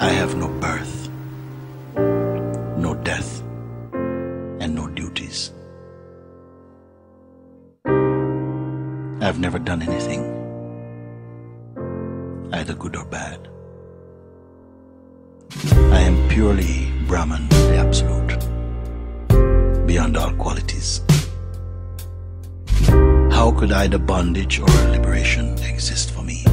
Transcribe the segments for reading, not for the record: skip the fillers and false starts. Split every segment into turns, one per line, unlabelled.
I have no birth, no death, and no duties. I've never done anything, either good or bad. I am purely Brahman, the Absolute, beyond all qualities. How could either bondage or liberation exist for me?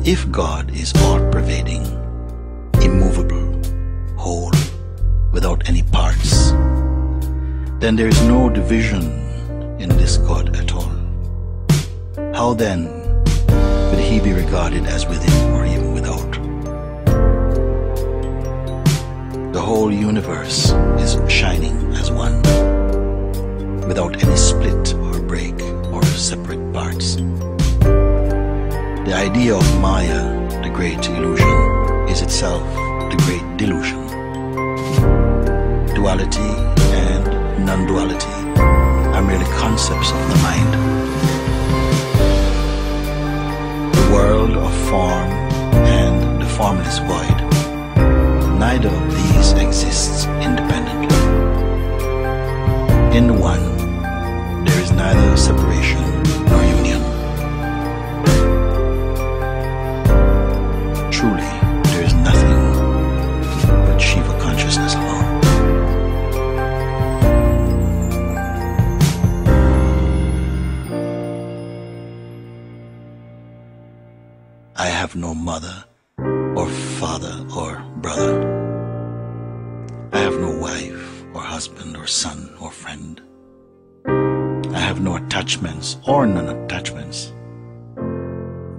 If God is all-pervading, immovable, whole, without any parts, then there is no division in this God at all. How then would he be regarded as within or even without? The whole universe is shining as one, without any split or break or separate parts. The idea of Maya, the great illusion, is itself the great delusion. Duality and non-duality are merely concepts of the mind. The world of form and the formless void, neither of these exists independently. In the one, there is neither separation nor union. Truly, there is nothing but Shiva consciousness alone. I have no mother or father or brother. I have no wife or husband or son or friend. I have no attachments or non-attachments.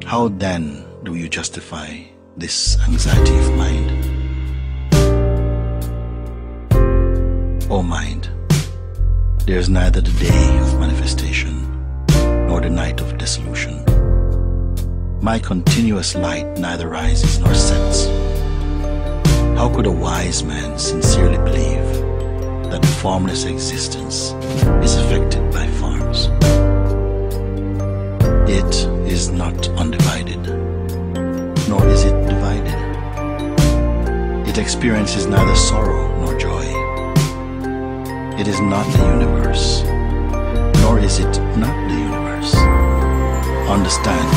How then do you justify this anxiety of mind? O mind, there is neither the day of manifestation nor the night of dissolution. My continuous light neither rises nor sets. How could a wise man sincerely believe that the formless existence is affected by forms? It is not undivided, nor is it divided. It experiences neither sorrow nor joy. It is not the universe, nor is it not the universe. Understand